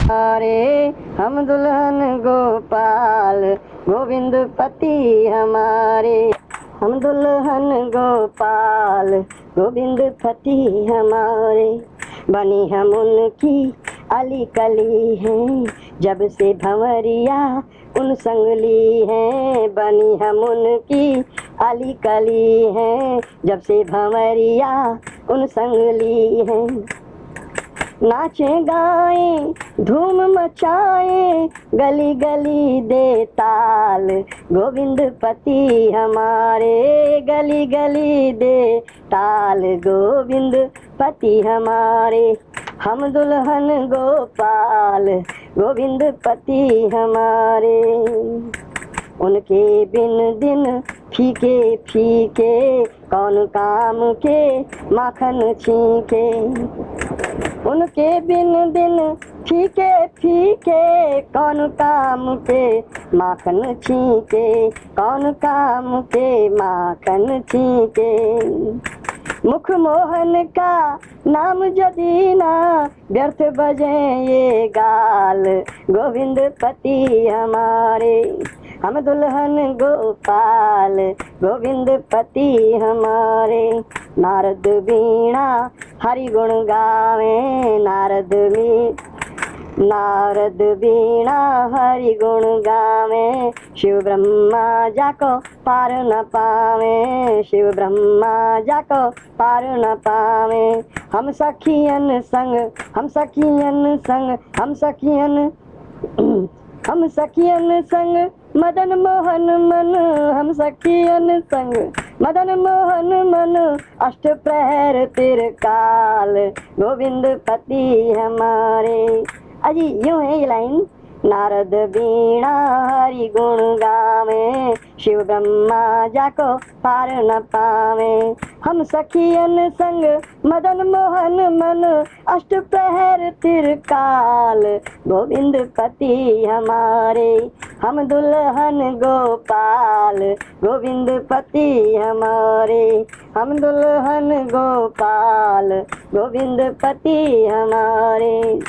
हमारे हम दुल्हन गोपाल गोविंद पति हमारे, हम दुल्हन गोपाल गोविंद पति हमारे। बनी हम उनकी अली कली हैं, जब से भंवरिया उन संगली हैं। बनी हम उनकी अली कली हैं, जब से भंवरिया उन संगली हैं। नाचे गाएं धूम मचाएं, गली गली दे ताल गोविंद पति हमारे, गली गली दे ताल गोविंद पति हमारे। हम दुल्हन गोपाल गोविंद पति हमारे। उनके बिन दिन फीके फीके, कौन काम के माखन छीके। उनके बिन दिन फीके फीके, कौन काम के माखन छीके, कौन काम के माखन छीके। मुख मोहन का नाम जदी ना, व्यर्थ बजे ये गाल गोविंद पति हमारे। हम दुल्हन गोपाल गोविंद पति हमारे। नारद वीणा हरि गुण गावे, नारद वीणा हरि गुण गावे। शिव ब्रह्मा जाको पार न पावे, शिव ब्रह्मा जाको पार न पावे। हम सखियन संग, हम सखियन संग, हम सखियन संग मदन मोहन मन, हम सखियन संग मदन मोहन मन। अष्ट प्रहर तिरकाल गोविंद पति हमारे। अजी यूं है ये लाइन। नारद वीणा हरि गुण गावे, शिव ब्रह्मा जाको पार न पावे। हम सखियन संग मदन मोहन मन, अष्ट प्रहर तिरकाल गोविंद पति हमारे। हम दुल्हन गोपाल गोविंद पति हमारे। हम दुल्हन गोपाल गोविंद पति हमारे।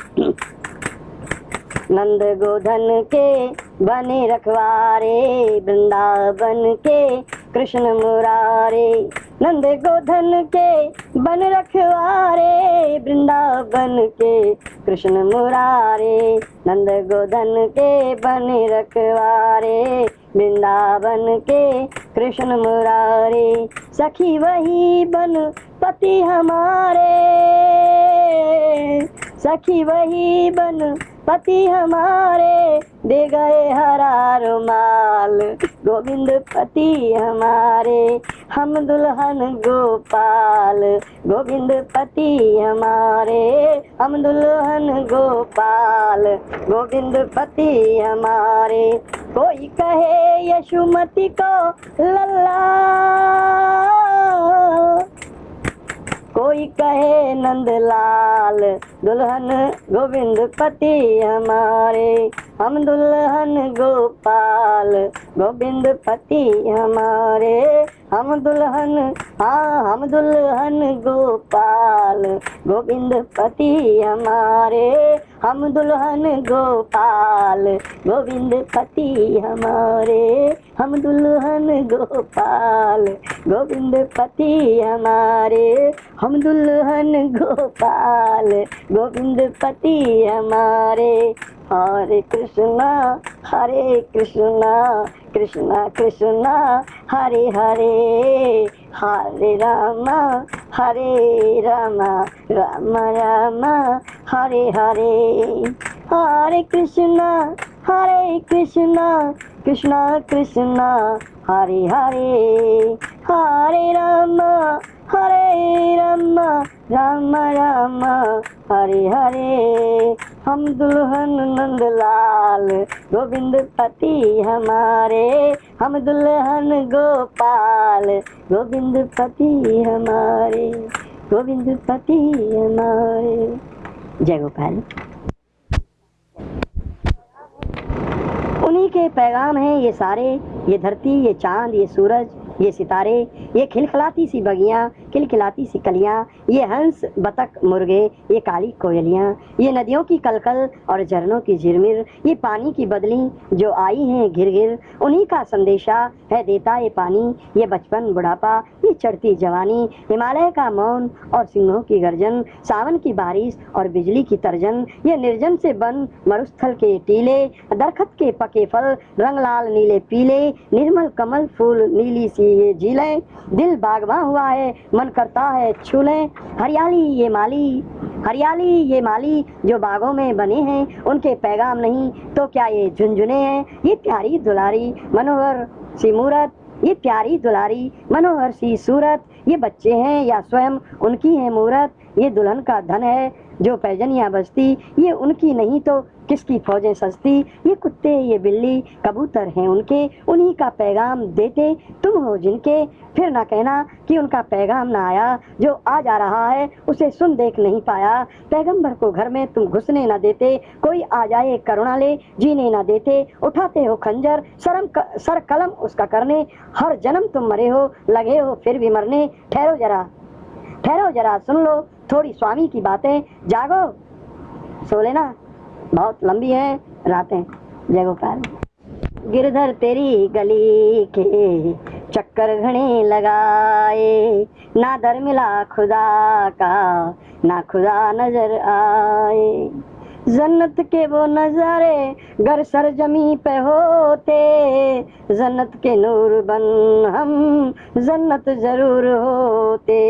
नंद गोधन के बने रखवारे, वृंदावन के कृष्ण मुरारे। नंद गोधन के बन रखवारे, वृंदावन के कृष्ण मुरारे। नंद गोधन के बन रखवारे, वृंदावन के कृष्ण मुरारे। सखी वही बन पति हमारे, सखी वही बन पति हमारे। दे गए हरा रुमाल गोविंद पति हमारे। हम दुल्हन गोपाल गोविंद पति हमारे। हम दुल्हन गोपाल गोविंद पति हमारे। कोई कहे यशुमती को लल्ला, कोई कहे नंदलाल, दुल्हन गोविंद पति हमारे। हम दुल्हन गोपाल गोविंद पति हमारे। हम दुल्हन, हाँ हम दुल्हन गोपाल गोविंद पति हमारे। हम दुल्हन गोपाल गोविंद पति हमारे। हम दुल्हन गोपाल गोविंद पति हमारे। हम दुल्हन गोपाल गोविंद पति हमारे। हरे कृष्णा कृष्णा कृष्णा हरे हरे, हरे रामा राम राम हरे हरे। हरे कृष्णा कृष्णा कृष्णा हरे हरे, हरे राम राम राम हरे हरे। हम दुल्हन नंदलाल गोविंद पति हमारे। हम दुल्हन गोपाल गोविंद पति हमारे, गोविंद पति हमारे। जय गोपाल। उन्हीं के पैगाम हैं ये सारे, ये धरती, ये चांद, ये सूरज, ये सितारे, ये खिलखिलाती सी बगियां, खिलखिलाती सी कलियां, ये हंस बतख मुर्गे, ये काली कोयलियां, ये नदियों की कलकल और झरनों की झिरमिर, ये पानी की बदली जो आई हैं घिर घिर, उन्हीं का संदेशा है देता ये पानी। ये बचपन बुढ़ापा, ये चढ़ती जवानी, हिमालय का मौन और सिंहों की गर्जन, सावन की बारिश और बिजली की तर्जन, ये निर्जन से बन मरुस्थल के टीले, दरखत के पके फल रंग लाल नीले पीले, निर्मल कमल फूल नीली सी ये झीलें, दिल बागवां हुआ है मन करता है छू लें। हरियाली ये माली, हरियाली ये माली जो बागों में बने हैं, उनके पैगाम नहीं तो क्या ये झुनझुने हैं। ये प्यारी दुलारी मनोहर सी मूरत, ये प्यारी दुलारी मनोहर सी सूरत, ये बच्चे हैं या स्वयं उनकी है मूरत। ये दुल्हन का धन है जो पैजनियां बजती, ये उनकी नहीं तो किसकी फौजें सजती। ये कुत्ते ये बिल्ली कबूतर हैं उनके, उन्हीं का पैगाम देते तुम हो जिनके। फिर ना कहना कि उनका पैगाम ना आया, जो आ जा रहा है उसे सुन देख नहीं पाया। पैगंबर को घर में तुम घुसने ना देते, कोई आ जाए करुणा ले जीने ना देते। उठाते हो खंजर सर कलम उसका करने, हर जन्म तुम मरे हो लगे हो फिर भी मरने। ठहरो जरा सुन लो थोड़ी स्वामी की बातें, जागो सो लेना बहुत लंबी है रातें। जय गोपाल। गिरधर तेरी गली के चक्कर घने लगाए, ना दर मिला खुदा का ना खुदा नजर आए। जन्नत के वो नजारे गर सरजमी पे होते, जन्नत के नूर बन हम जन्नत जरूर होते।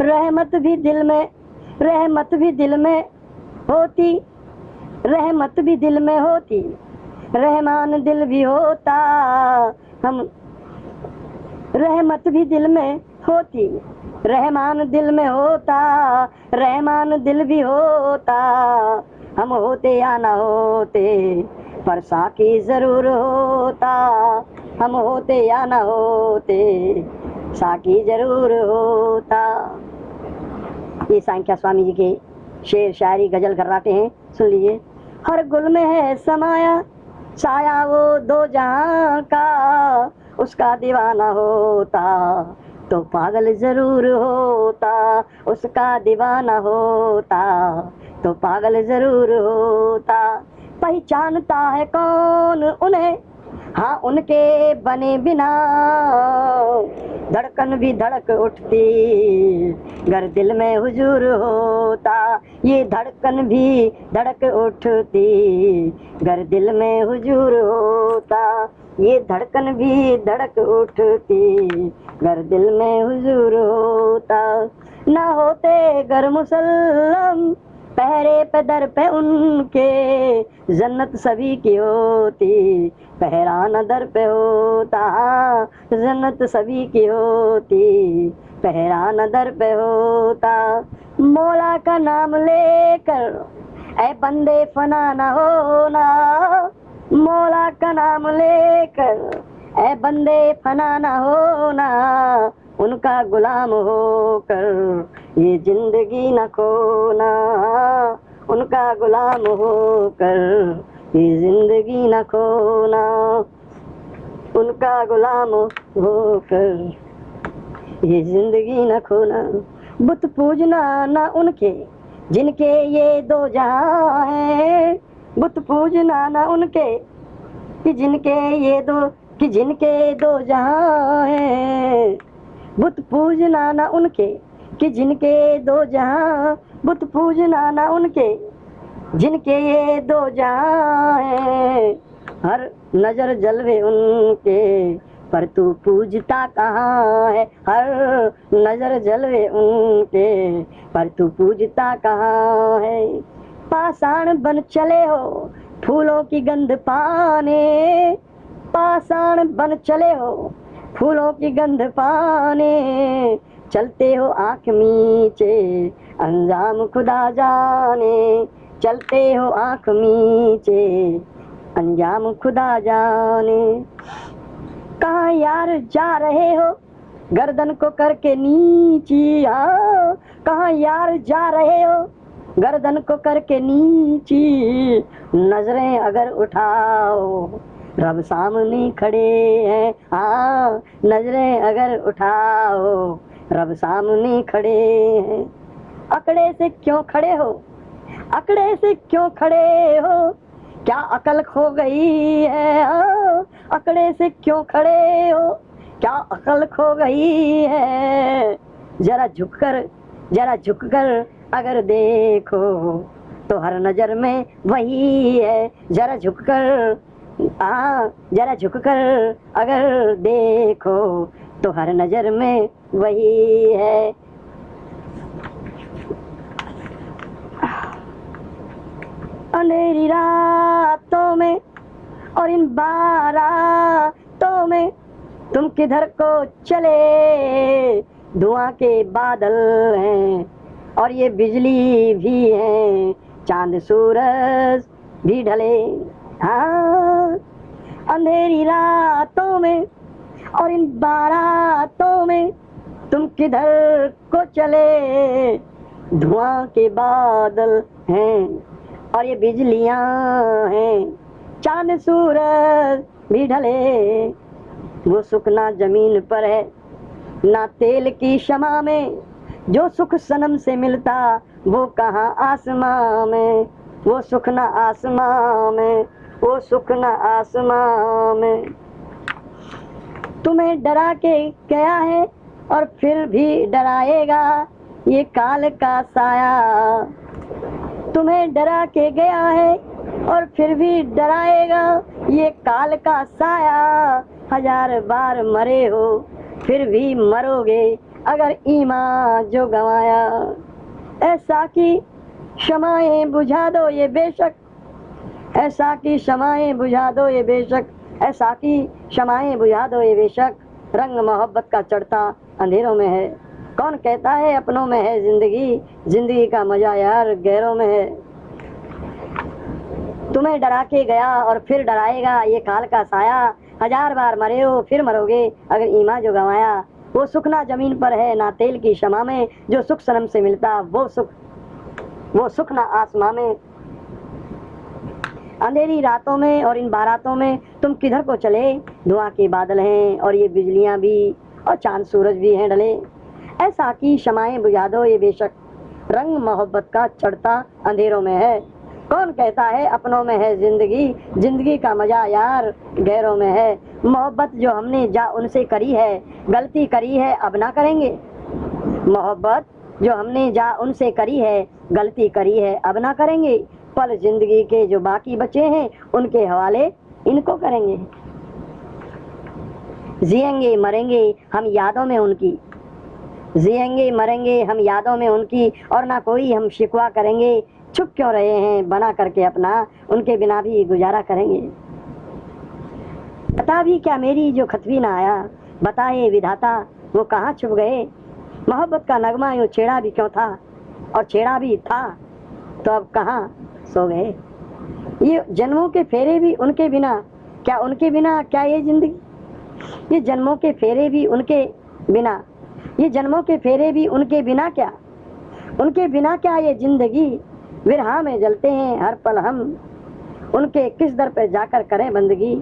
रहमत भी दिल में होती, रहमत भी दिल में होती, रहमान दिल भी होता। हम रहमत भी दिल में होती, रहमान दिल में होता, रहमान दिल भी होता। हम होते या ना होते पर साकी जरूर होता, हम होते या ना होते साकी जरूर होता। ये सांख्या स्वामी जी के शेर शायरी गजल गर्राटे हैं, सुन लीजिए। हर गुल में है समाया साया वो दो जहां का, उसका दीवाना होता तो पागल जरूर होता, उसका दीवाना होता तो पागल जरूर होता। पहचानता है कौन उन्हें, हाँ उनके बने बिना धड़कन भी धड़क उठती गर दिल में हुजूर होता। ये धड़कन भी धड़क उठती गर दिल में हुजूर होता, ये धड़कन भी धड़क उठती गर दिल में हुजूर होता। ना होते गर मुसल्लम पहरे पे दर पे उनके, जन्नत सभी की होती पहरा न दर पे होता। जन्नत सभी की होती पहरा न दर पे होता। मौला का नाम लेकर ऐ बंदे फना न होना, मौला का नाम लेकर ऐ बंदे फना न होना। उनका गुलाम होकर ये जिंदगी न खोना, उनका गुलाम होकर ये जिंदगी न खोना, उनका गुलाम होकर ये जिंदगी न खोना। बुत पूजना ना उनके जिनके ये दो जहां हैं, बुत पूजना ना उनके कि जिनके ये दो कि जिनके दो जहां हैं। बुत पूजना ना उनके कि जिनके दो जहां, बुत पूजना ना उनके जिनके ये दो जहां हैं। हर नजर जलवे उनके पर तू पूजता कहाँ है, हर नजर जलवे उनके पर तू पूजता कहाँ है। पाषाण बन चले हो फूलों की गंध पाने, पाषाण बन चले हो फूलों की गंध पाने। चलते हो आँख मीचे अंजाम खुदा जाने, चलते हो आँख मीचे अंजाम खुदा जाने। कहाँ यार जा रहे हो गर्दन को करके नीची, हाँ कहाँ यार जा रहे हो गर्दन को करके नीची। नजरें अगर उठाओ रब सामने खड़े हैं, हाँ नजरें अगर उठाओ रब सामने खड़े हैं। अकड़े से क्यों खड़े हो, अकड़े से क्यों खड़े हो, क्या अकल खो गई है, अकड़े से क्यों खड़े हो, क्या अकल खो गई है। जरा झुककर अगर देखो तो हर नजर में वही है। जरा झुककर अगर देखो तो हर नजर में वही है। अंधेरी रातों में और इन बारातों में तुम किधर को चले, धुआं के बादल हैं और ये बिजली भी है, चांद सूरज भी ढले। हाँ अंधेरी रातों में और इन बारातों में तुम किधर को चले, धुआं के बादल हैं और ये बिजलियां हैं, चांद सूरज भी ढले। वो सुख ना जमीन पर है ना तेल की शमा में, जो सुख सनम से मिलता वो कहाँ आसमां में। वो सुख ना आसमां में, वो सुख ना आसमां में। तुम्हें डरा के गया है और फिर भी डराएगा ये काल का साया। तुम्हें डरा के गया है और फिर भी डराएगा ये काल का साया। 1000 बार मरे हो फिर भी मरोगे अगर ईमान जो गंवाया। ऐसा कि शमाएं बुझा दो ये बेशक, ऐसा कि शमाएं बुझा दो ये बेशक, ऐसा कि शमाएं बुझा दो ये बेशक। रंग मोहब्बत का चढ़ता अंधेरों में है, कौन कहता है अपनों में है जिंदगी, जिंदगी का मजा यार गैरों में है। तुम्हें डरा के गया और फिर डराएगा ये काल का साया। 1000 बार मरे हो फिर मरोगे अगर ईमान जो गंवाया। वो सुख ना जमीन पर है ना तेल की शमा में, जो सुख सनम से मिलता वो सुख ना आसमां में। अंधेरी रातों में और इन बारातों में तुम किधर को चले, धुआं के बादल हैं और ये बिजलियां भी और चांद सूरज भी हैं ढले। ऐसा कि शमाएं बुझा दो ये बेशक, रंग मोहब्बत का चढ़ता अंधेरों में है। कौन कहता है अपनों में है जिंदगी, जिंदगी का मजा यार गैरों में है। मोहब्बत जो हमने जा उनसे करी है, गलती करी है अब ना करेंगे। मोहब्बत जो हमने जा उनसे करी है, गलती करी है अब ना करेंगे। पल जिंदगी के जो बाकी बचे हैं उनके हवाले इनको करेंगे। जिएंगे मरेंगे हम यादों में उनकी, जिएंगे मरेंगे हम यादों में उनकी, और ना कोई हम शिकवा करेंगे। चुप क्यों रहे हैं बना करके अपना, उनके बिना भी गुजारा करेंगे। बता भी क्या मेरी जो खतवी ना आया, बताए विधाता वो कहाँ छुप गए। मोहब्बत का नगमा यूं छेड़ा भी क्यों था, और छेड़ा भी था तो अब कहाँ सो गए। ये जन्मों के फेरे भी उनके बिना क्या, उनके बिना क्या ये जिंदगी। ये जन्मों के फेरे भी उनके बिना, ये जन्मों के फेरे भी उनके बिना क्या, उनके बिना क्या ये जिंदगी। विरहा में जलते हैं हर पल हम, उनके किस दर पे जाकर करें बंदगी।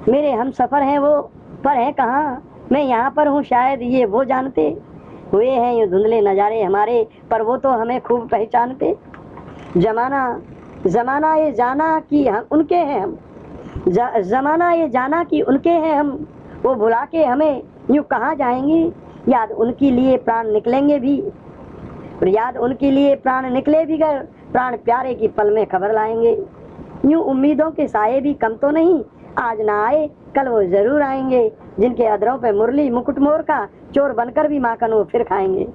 मेरे हम सफर हैं वो पर है कहाँ, मैं यहाँ पर हूँ शायद ये वो जानते। हुए हैं ये धुंधले नजारे हमारे, पर वो तो हमें खूब पहचानते। जमाना ये जाना कि हम उनके हैं हम, जमाना ये जाना कि उनके हैं हम। वो भुला के हमें यूं कहाँ जाएंगे, याद उनके लिए प्राण निकलेंगे भी, याद उनके लिए प्राण निकले भी गर, प्राण प्यारे की पल में खबर लाएंगे। यूं उम्मीदों के साए भी कम तो नहीं, आज ना आए कल वो जरूर आएंगे। जिनके अधरों पे मुरली मुकुट मोर का, चोर बनकर भी माखन वो फिर खाएंगे।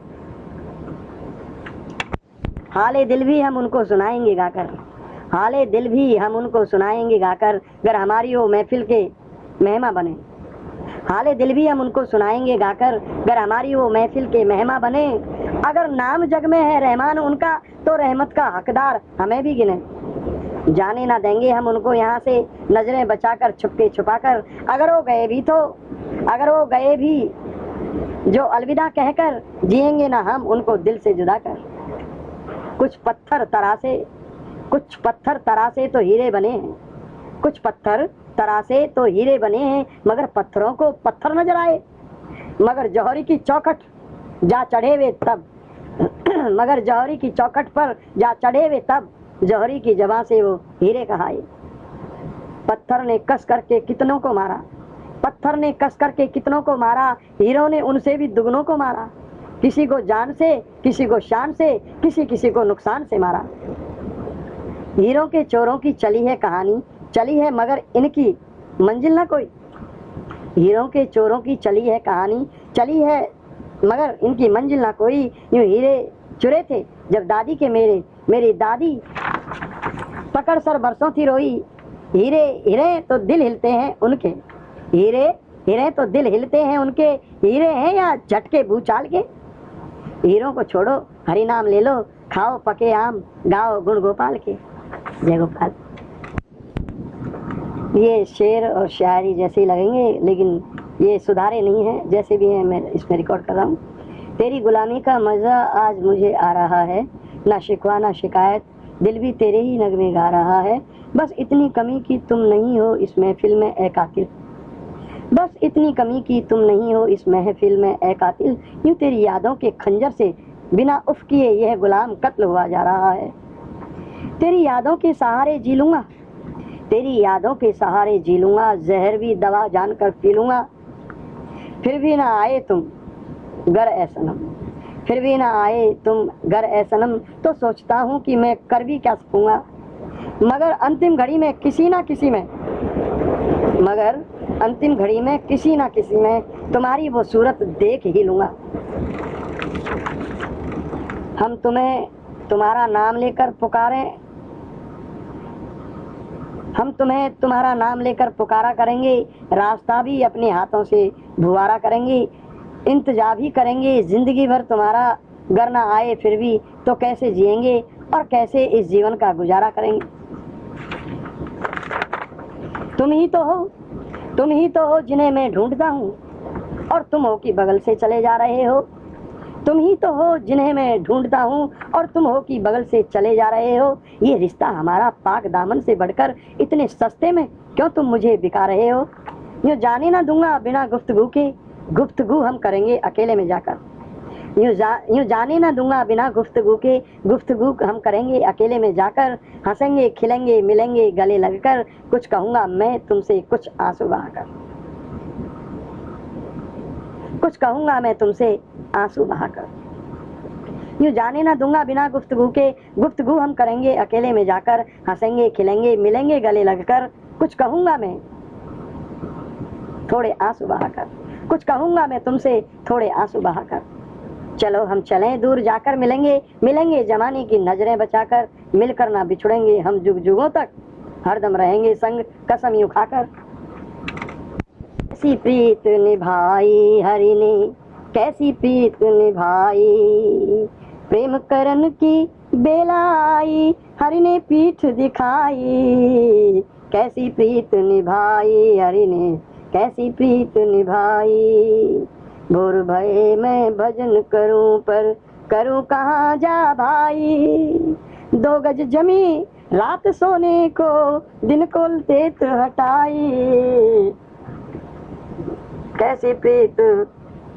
हाले दिल भी हम उनको सुनाएंगे गाकर, हाले दिल भी हम उनको सुनाएंगे गाकर, अगर हमारी वो महफिल के मेहमा बने। हाले दिल भी हम उनको सुनाएंगे गाकर, अगर हमारी वो महफिल के मेहमा बने। अगर नाम जग में है रहमान उनका, तो रहमत का हकदार हमें भी गिने। जाने ना देंगे हम उनको यहाँ से, नजरें बचाकर छुपके छुपाकर। अगर वो गए भी तो, अगर वो गए भी जो अलविदा कहकर, जिएंगे ना हम उनको दिल से जुदा कर। कुछ पत्थर तरासे तो हीरे बने हैं, कुछ पत्थर तरासे तो हीरे बने हैं, मगर पत्थरों को पत्थर नजर आए। मगर जौहरी की चौखट जा चढ़े वे तब मगर जौहरी की चौखट पर जा चढ़े वे तब जौहरी की जबां से वो हीरे कहाए। पत्थर ने कस करके कितनों को मारा, पत्थर ने कस करके कितनों को मारा, हीरों ने उनसे भी दुगनों को मारा। किसी को जान से, किसी को शान से, किसी किसी को नुकसान से मारा। हीरों के चोरों की चली है कहानी, चली है मगर इनकी मंजिल ना कोई। हीरों के चोरों की चली है कहानी, चली है मगर इनकी मंजिल ना कोई। यूं हीरे चुरे थे जब दादी के मेरी दादी पकड़ सर बरसों थी रोई। हीरे हीरे तो दिल हिलते हैं उनके, हीरे हीरे तो दिल हिलते हैं उनके, हीरे हैं या झटके भूचाल के। हीरों को छोड़ो हरि नाम ले लो, खाओ पके आम गाओ गुण गोपाल के। जय गोपाल। ये शेर और शायरी जैसे ही लगेंगे, लेकिन ये सुधारे नहीं हैं, जैसे भी हैं मैं इसमें रिकॉर्ड कर रहा हूँ। तेरी गुलामी का मज़ा आज मुझे आ रहा है, ना शिकवा ना शिकायत, दिल भी तेरे ही नगमे गा रहा है। बस इतनी कमी की तुम नहीं हो इस महफिल में ए कातिल, बस इतनी कमी की तुम नहीं हो इस महफिल में ए कातिल। यूं तेरी यादों के खंजर से बिना उफ किए यह गुलाम कत्ल हुआ जा रहा है। तेरी यादों के सहारे जी लूंगा, तेरी यादों के सहारे जी लूंगा, जहर भी दवा जानकर पी लूंगा। फिर भी ना आए तुम घर ए सनम, फिर भी ना आए तुम घर ए सनम, तो सोचता हूँ कि मैं कर भी क्या सकूँगा। मगर अंतिम घड़ी में किसी ना किसी में, मगर अंतिम घड़ी में किसी ना किसी में तुम्हारी वो सूरत देख ही लूँगा। हम तुम्हें तुम्हारा नाम लेकर पुकारें, हम तुम्हें तुम्हारा नाम लेकर पुकारा करेंगे, रास्ता भी अपने हाथों से भुआरा करेंगे, इंतजार भी करेंगे जिंदगी भर तुम्हारा। घर ना आए फिर भी तो कैसे जिएंगे और कैसे इस जीवन का गुजारा करेंगे। तुम ही तो हो, तुम ही तो हो जिन्हें मैं ढूंढता हूँ और तुम हो कि बगल से चले जा रहे हो। तुम ही तो हो जिन्हें मैं ढूंढता हूँ और तुम हो कि बगल से चले जा रहे हो। ये रिश्ता हमारा पाक दामन से बढ़कर इतने सस्ते में क्यों तुम मुझे बिका रहे हो। यूँ जाने ना दूंगा बिना गुफ्तगू के, गुफ्तगू हम करेंगे अकेले में जाकर। यूँ जाने ना दूंगा बिना गुफ्तगू के, गुफ्तगू हम करेंगे अकेले में जाकर। हंसेंगे खिलेंगे मिलेंगे गले लगकर, कुछ कहूँगा मैं तुमसे कुछ आंसू बहाकर, कुछ कहूँगा मैं तुमसे आंसू बहाकर। यूँ जाने ना दूंगा बिना गुफ्तगू के, गुफ्तगू हम करेंगे अकेले में जाकर। हंसेंगे खिलेंगे मिलेंगे गले लगकर, कुछ कहूँगा मैं थोड़े आंसू बहाकर, कुछ कहूँगा मैं तुमसे थोड़े आंसू बहाकर। चलो हम चलें दूर जाकर मिलेंगे, मिलेंगे जमाने की नजरें बचाकर। मिलकर ना बिछड़ेंगे हम जुग जुगों तक, हरदम रहेंगे संग कसम यूं खाकर। कैसी प्रीत निभाई हरि ने, कैसी प्रीत निभाई, प्रेम करन की बेला आई हरि ने पीठ दिखाई। कैसी प्रीत निभाई हरि ने, कैसी प्रीत निभाई। भोर भये मैं भजन करूं पर करूं कहाँ जा भाई। 2 गज जमी रात सोने को, दिन को तेत हटाई। कैसी प्रीत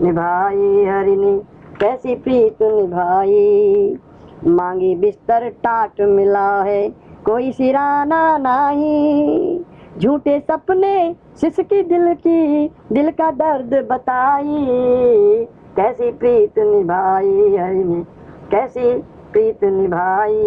निभाई हरि ने, कैसी प्रीत निभाई। मांगी बिस्तर टाट मिला है, कोई सिराना नहीं। झूठे सपने सिसकी की दिल का दर्द बताई। कैसी प्रीत निभाई हरि ने, कैसी प्रीत निभाई,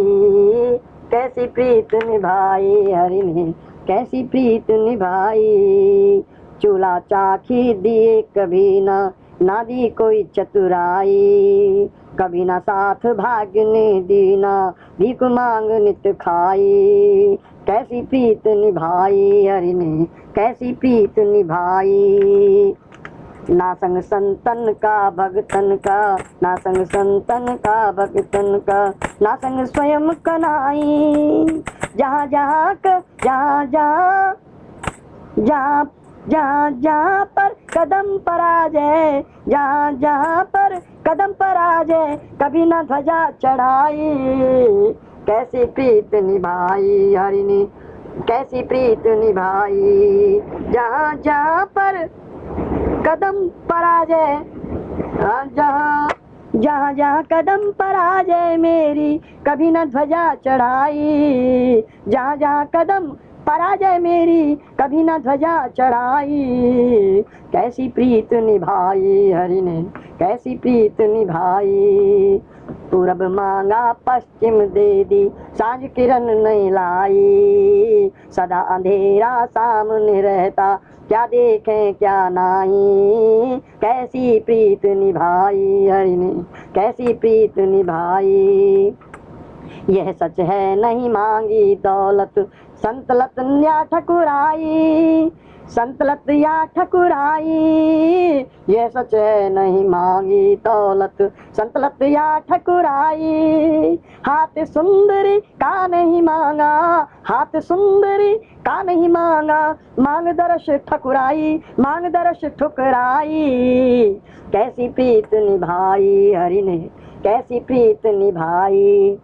कैसी प्रीत निभाई हरि ने, कैसी प्रीत निभाई। चूल्हा चाखी दिए कभी ना दी कोई चतुराई। कभी ना साथ भागने दी ना भीख मांग नित खाई। कैसी प्रीत निभाई हरि ने, कैसी प्रीत निभाई। ना संग संतन का भगतन का, ना संग संतन का भगतन का, ना संग स्वयं कनाई। जहाँ जहाँ जहाँ पर कदम पर आ जाए, जहाँ जहाँ पर कदम पर आ जाए, कभी ना ध्वजा चढ़ाई। कैसी प्रीत निभाई हरि ने, कैसी प्रीत निभाई। जहाँ जहाँ पर कदम पराजय, जहाँ जहाँ जहाँ कदम पराजय मेरी कभी न ध्वजा चढ़ाई। जहाँ जहाँ कदम पराजय मेरी कभी न ध्वजा चढ़ाई। कैसी प्रीत निभाई हरि ने, कैसी प्रीत निभाई। पूरब मांगा पश्चिम दे दी, सांझ किरण नहीं लाई। सदा अंधेरा सामने रहता, क्या देखें क्या नहीं। कैसी प्रीत निभाई हरि ने, कैसी प्रीत निभाई। यह सच है नहीं मांगी दौलत, संतलत या ठकुराई। संतलत या ठकुराई, यह सच है नहीं मांगी दौलत, संतलत या ठकुराई। हाथ सुंदरी का नहीं मांगा, हाथ सुंदरी का नहीं मांगा। मांग दर्श ठकुराई, मांग दर्श ठुकराई। कैसी प्रीत निभाई हरि ने, कैसी प्रीत निभाई।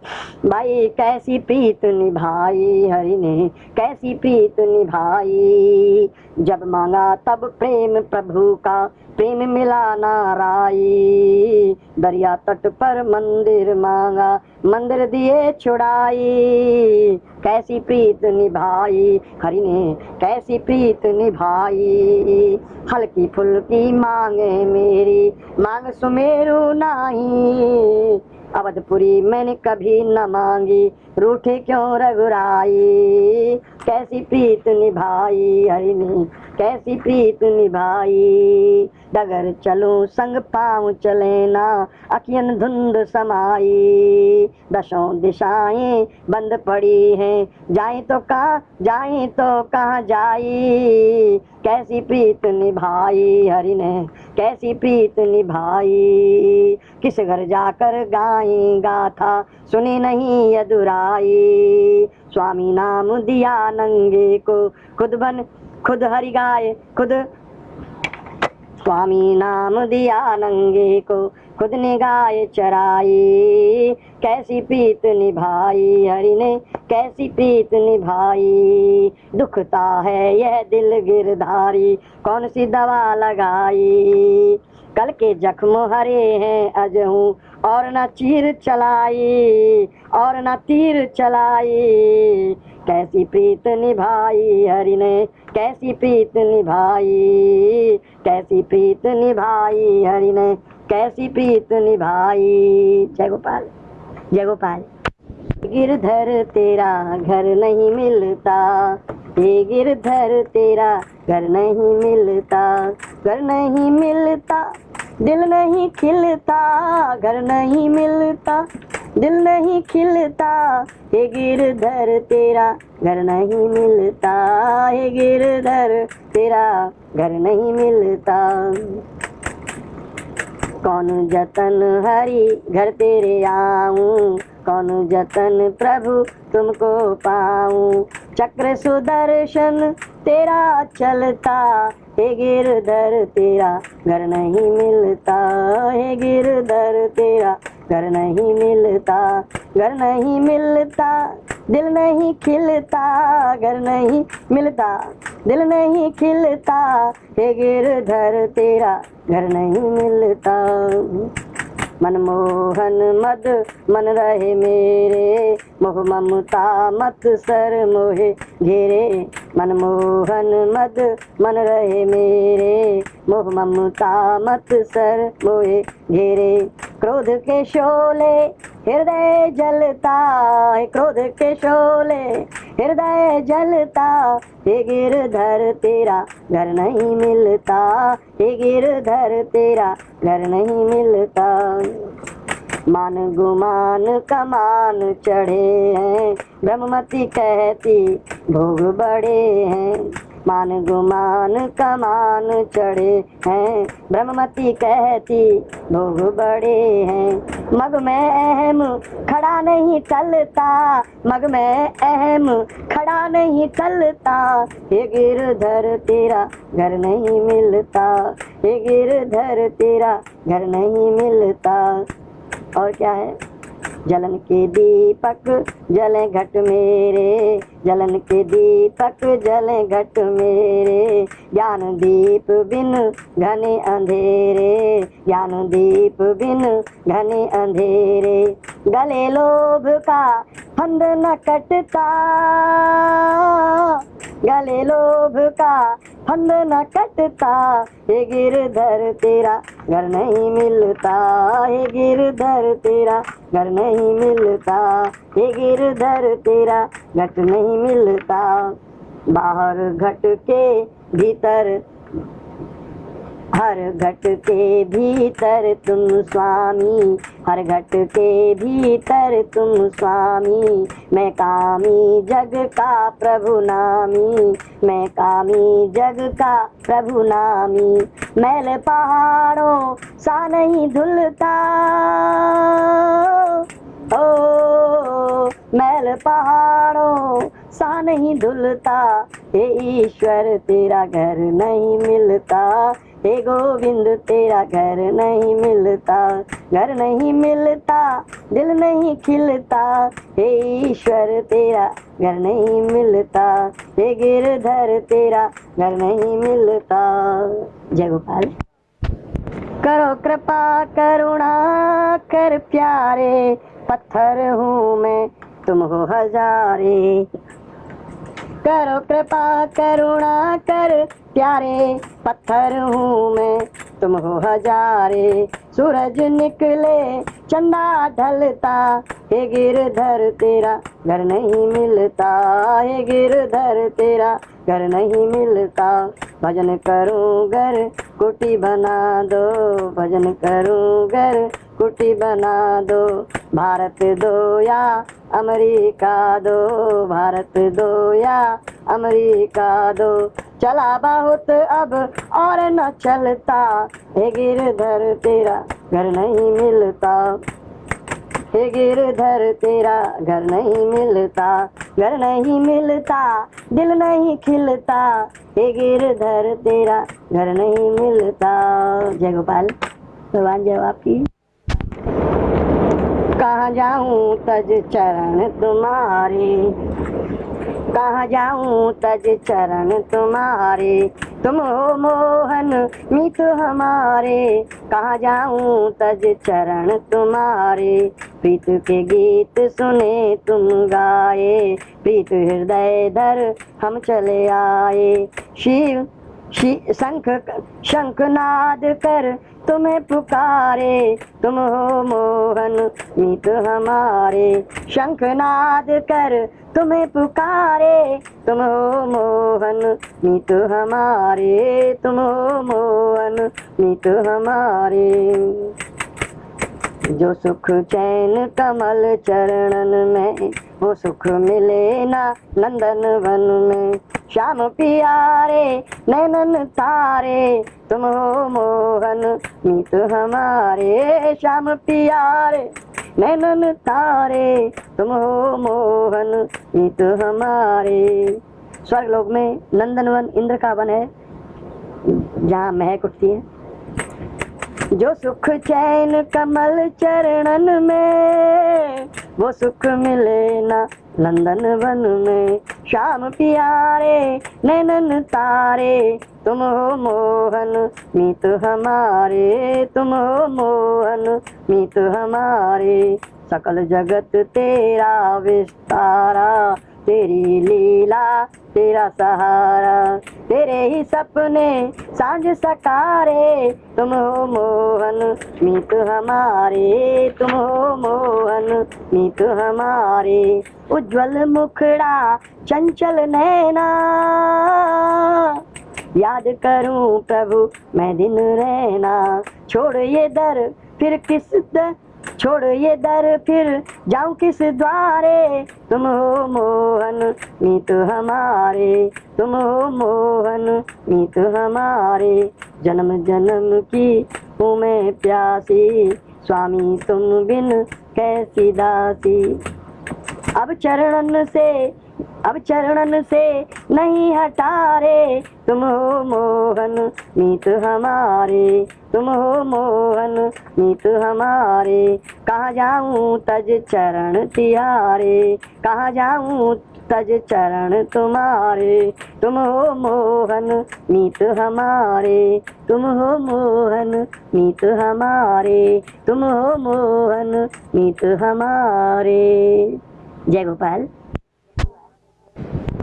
भाई कैसी प्रीत निभाई हरि ने, कैसी प्रीत निभाई। जब मांगा तब प्रेम प्रभु का, प्रेम मिला नाराई। दरिया तट पर मंदिर मांगा, मंदिर दिए छुड़ाई। कैसी प्रीत निभाई हरि ने, कैसी प्रीत निभाई। हल्की फुल्की मांगे मेरी, मांग सुमेरु नाही। अवधपुरी मैंने कभी न मांगी, रूठे क्यों रघुराई। कैसी प्रीत निभाई हरि ने, कैसी प्रीत निभाई। डगर चलूं संग पाँव चले ना, अखियन धुंध समाई। दशों दिशाएं बंद पड़ी हैं, जाए तो कहाँ, जाए तो कहाँ जाई। कैसी प्रीत निभाई हरि ने, कैसी प्रीत निभाई। किस घर जाकर गाएं गाथा, सुनी नहीं अधुराई। स्वामी नाम दिया नंगे को, खुद बन खुद हरि गाए खुद। स्वामी नाम दिया नंगे को, खुद ने गाय चराई। कैसी प्रीत निभाई हरि ने, कैसी प्रीत निभाई। दुखता है यह दिल गिरधारी, कौन सी दवा लगाई। कल के जख्म हरे हैं अजहूं, और न चीर चलाई, और न तीर चलाई। कैसी प्रीत निभाई हरि ने, कैसी प्रीत निभाई। कैसी प्रीत निभाई हरि ने, कैसी प्रीत निभाई। जय गोपाल, जय गोपाल। गिरधर तेरा घर नहीं मिलता, ये गिरधर तेरा घर नहीं मिलता। घर नहीं मिलता, दिल नहीं खिलता। घर नहीं मिलता, दिल नहीं खिलता। हे गिरधर तेरा घर नहीं मिलता, हे गिरधर तेरा घर नहीं मिलता। कौन जतन हरि घर तेरे आऊं, कौन जतन प्रभु तुमको पाऊं। चक्र सुदर्शन तेरा चलता, हे गिरधर तेरा घर नहीं मिलता। हे गिरधर तेरा घर नहीं मिलता। घर नहीं मिलता, दिल नहीं खिलता। घर नहीं मिलता, दिल नहीं खिलता। हे गिरधर तेरा घर नहीं मिलता। मनमोहन मद मन रहे मेरे, मोह ममता मत सर मोहे घेरे। मनमोहन मद मन रहे मेरे, मोह ममता मत सर मोहे घेरे। क्रोध के शोले हृदय जलता, क्रोध के शोले हृदय जलता। हे गिरधर तेरा घर नहीं मिलता। हे गिरधर तेरा घर नहीं मिलता। मान गुमान कमान चढ़े हैं, ब्रह्ममति कहती भोग बड़े हैं। मान गुमान कमान चढ़े हैं, ब्रह्ममति कहती भोग बड़े हैं। मग में अहम खड़ा नहीं टलता, मग में अहम खड़ा नहीं टलता। हे गिरधर तेरा घर नहीं मिलता। हे गिरधर तेरा घर नहीं मिलता। और क्या है? जलन के दीपक जले घट मेरे, जलन के दीपक जले घट मेरे, ज्ञान दीप बिन घने अंधेरे, ज्ञान दीप बिन घने अंधेरे, गले लोभ का फंद न कटता, गले लोभ का फंद न कटता, हे गिरधर तेरा घर नहीं मिलता, हे गिरधर तेरा घर नहीं मिलता, हे गिरधर तेरा घट नहीं मिलता। बाहर घट के भीतर, हर घट के भीतर तुम स्वामी, हर घट के भीतर तुम स्वामी, मैं कामी जग का प्रभु नामी, मैं कामी जग का प्रभु नामी, मैल पहाड़ों सा नहीं धुलता, ओ मैल पहाड़ों सा नहीं धुलता, हे ईश्वर तेरा घर नहीं मिलता, हे गोविंद तेरा घर नहीं मिलता, घर नहीं मिलता दिल नहीं खिलता, हे ईश्वर तेरा घर नहीं मिलता, हे गिरधर तेरा घर नहीं मिलता। जय गोपाल। करो कृपा करुणा कर प्यारे, पत्थर हूँ मैं तुम हो हजारे, करो कृपा करुणा कर प्यारे, पत्थर हूँ मैं तुम हो हजारे, सूरज निकले चंदा ढलता, हे गिरधर तेरा घर नहीं मिलता, हे गिरधर तेरा घर नहीं मिलता, भजन करूं घर कुटी बना दो, भजन करूं घर कुटी बना दो, भारत दो या अमेरिका दो, भारत दो या अमेरिका दो, चला बहुत अब और न चलता, हे गिरधर तेरा घर नहीं मिलता, हे गिरधर तेरा घर नहीं मिलता, घर नहीं मिलता दिल नहीं खिलता, हे गिरधर तेरा घर नहीं मिलता। जय गोपाल। भगवान जय आपकी। कहाँ जाऊं तज चरण तुम्हारे, कहाँ जाऊं तज चरण तुम्हारे, तुम हो मोहन मीत हमारे, कहाँ जाऊं तज चरण तुम्हारे, प्रीत के गीत सुने तुम गाए, प्रीत हृदय धर हम चले आए, शिव शंख शंखनाद कर तुम्हें पुकारे, तुम हो मोहन मीत हमारे, शंखनाद कर तुम्हें पुकारे, तुम हो मोहन मीत हमारे, तुम हो मोहन मीत हमारे, जो सुख चैन कमल चरणन में, वो सुख मिले ना नंदन वन में, श्याम प्यारे नैनन तारे, तुम हो मोहन मीत हमारे, श्याम प्यारे नैनन तारे, तुम हो मोहन मीत हमारे। स्वर्ग लोक में नंदनवन इंद्र का वन है, जहाँ महक उठती है, जो सुख चैन कमल चरणन में, वो सुख मिले ना नंदन वन में, श्याम प्यारे नैनन तारे, तुम हो मोहन मीत हमारे, तुम हो मोहन मीत हमारे, सकल जगत तेरा विस्तारा, तेरी लीला तेरा सहारा, तेरे ही सपने सांझ सकारे, तुम हो मोहन मीत हमारे, तुम हो मोहन मीत हमारे, उज्जवल मुखड़ा चंचल नैना, याद करूं प्रभु मैं दिन रहना, छोड़ ये दर फिर किस छोड़ ये दर फिर जाऊं किस द्वारे, तुम हो मोहन मीत हमारे, तुम हो मोहन मीत हमारे, जन्म जन्म की हूँ मैं प्यासी, स्वामी तुम बिन कैसी दासी, अब चरणन से नहीं हटा रे, तुम हो मोहन मीत हमारे, तुम हो मोहन मीत हमारे। कहाँ जाऊं तज चरण तिहारे, कहाँ जाऊं तज चरण तुम्हारे। तुम हो मोहन मीत हमारे, तुम हो मोहन मीत हमारे, तुम हो मोहन मीत हमारे। जय गोपाल।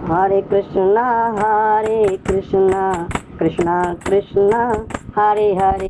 हरे कृष्णा कृष्णा कृष्णा हरे हरे।